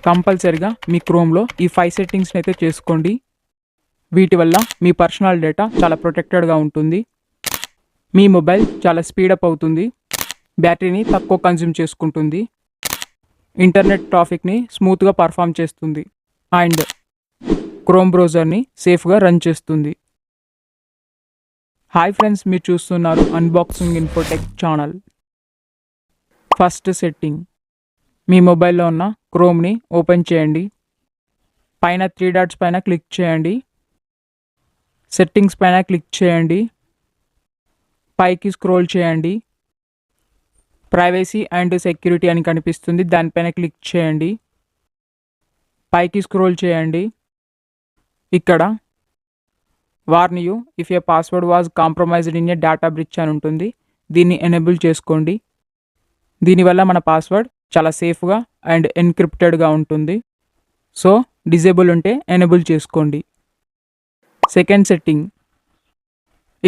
కంపల్సరిగా మీ క్రోమ్లో ఈ 5 సెట్టింగ్స్ని అయితే చేసుకోండి. వీటి వల్ల మీ పర్సనల్ డేటా చాలా ప్రొటెక్టెడ్గా ఉంటుంది. మీ మొబైల్ చాలా స్పీడప్ అవుతుంది, బ్యాటరీని తక్కువ కన్జ్యూమ్ చేసుకుంటుంది, ఇంటర్నెట్ ట్రాఫిక్ని స్మూత్గా పర్ఫామ్ చేస్తుంది అండ్ క్రోమ్ బ్రౌజర్ని సేఫ్గా రన్ చేస్తుంది. హాయ్ ఫ్రెండ్స్, మీరు చూస్తున్నారు unboxing infotech channel. First setting, మీ మొబైల్లో ఉన్న క్రోమ్ని ఓపెన్ చేయండి. పైన 3 డాట్స్ పైన క్లిక్ చేయండి. సెట్టింగ్స్ పైన క్లిక్ చేయండి. పైకి స్క్రోల్ చేయండి. ప్రైవసీ అండ్ సెక్యూరిటీ అని కనిపిస్తుంది, దానిపైన క్లిక్ చేయండి. పైకి స్క్రోల్ చేయండి. ఇక్కడ warn you if a password was compromised in a data breach అని ఉంటుంది. దీన్ని ఎనేబుల్ చేసుకోండి. దీనివల్ల మన పాస్వర్డ్ చాలా సేఫ్గా అండ్ ఎన్క్రిప్టెడ్గా ఉంటుంది. సో డిజేబుల్ ఉంటే ఎనేబుల్ చేసుకోండి. సెకండ్ సెట్టింగ్,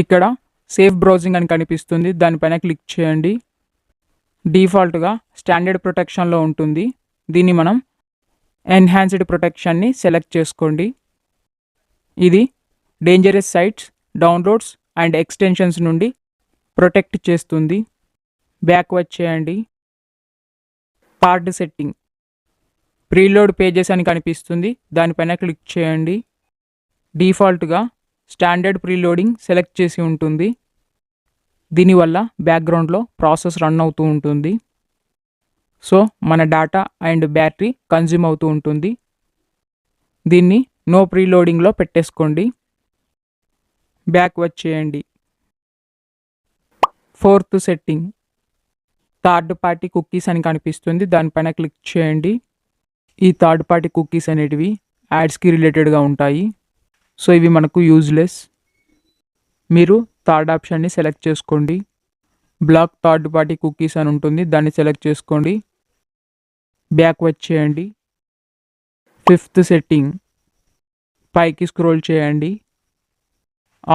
ఇక్కడ సేఫ్ బ్రౌజింగ్ అని కనిపిస్తుంది, దానిపైన క్లిక్ చేయండి. డిఫాల్ట్గా స్టాండర్డ్ ప్రొటెక్షన్లో ఉంటుంది. దీన్ని మనం ఎన్హాన్స్డ్ ప్రొటెక్షన్ని సెలెక్ట్ చేసుకోండి. ఇది dangerous sites, downloads and extensions నుండి ప్రొటెక్ట్ చేస్తుంది. బ్యాక్వర్డ్ చేయండి. థర్డ్ సెట్టింగ్, ప్రీలోడ్ పేజెస్ అని కనిపిస్తుంది, దానిపైన క్లిక్ చేయండి. డిఫాల్ట్గా స్టాండర్డ్ ప్రీలోడింగ్ సెలెక్ట్ చేసి ఉంటుంది. దీనివల్ల బ్యాక్గ్రౌండ్లో ప్రాసెస్ రన్ అవుతూ ఉంటుంది. సో మన డేటా అండ్ బ్యాటరీ కన్జ్యూమ్ అవుతూ ఉంటుంది. దీన్ని నో ప్రీలోడింగ్లో పెట్టేసుకోండి. బ్యాక్వర్డ్ చేయండి. Fourth setting, third party cookies అని కనిపిస్తుంది, దానిపైన క్లిక్ చేయండి. ఈ థర్డ్ పార్టీ కుకీస్ అనేటివి యాడ్స్కి రిలేటెడ్గా ఉంటాయి. సో ఇవి మనకు యూజ్లెస్. మీరు థర్డ్ ఆప్షన్ని సెలెక్ట్ చేసుకోండి. బ్లాక్ థర్డ్ పార్టీ కుకీస్ అని ఉంటుంది, దాన్ని సెలెక్ట్ చేసుకోండి. బ్యాక్వర్డ్ చేయండి. ఫిఫ్త్ సెట్టింగ్, పైకి స్క్రోల్ చేయండి.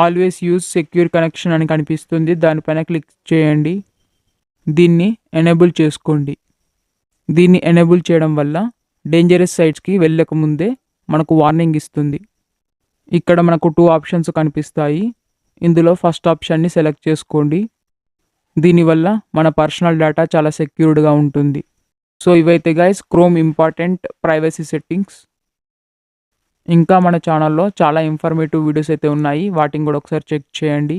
ఆల్వేస్ యూజ్ సెక్యూర్ కనెక్షన్ అని కనిపిస్తుంది, దానిపైన క్లిక్ చేయండి. దీన్ని ఎనేబుల్ చేసుకోండి. దీన్ని ఎనేబుల్ చేయడం వల్ల డేంజరస్ సైట్స్కి వెళ్ళకముందే మనకు వార్నింగ్ ఇస్తుంది. ఇక్కడ మనకు 2 ఆప్షన్స్ కనిపిస్తాయి. ఇందులో ఫస్ట్ ఆప్షన్ని సెలెక్ట్ చేసుకోండి. దీనివల్ల మన పర్సనల్ డేటా చాలా సెక్యూర్డ్గా ఉంటుంది. సో ఇవైతే guys chrome important privacy settings. ఇంకా మన ఛానల్లో చాలా ఇన్ఫర్మేటివ్ వీడియోస్ అయితే ఉన్నాయి, వాటిని కూడా ఒకసారి చెక్ చేయండి.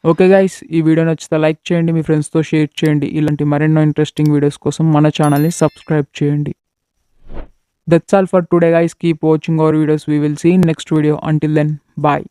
ఓకే గైస్, ఈ వీడియో నచ్చితే లైక్ చేయండి, మీ ఫ్రెండ్స్తో షేర్ చేయండి. ఇలాంటి మరెన్నో ఇంట్రెస్టింగ్ వీడియోస్ కోసం మన ఛానల్ని సబ్స్క్రైబ్ చేయండి. That's all for today guys. Keep watching our videos. We will see in next video. Until then, bye.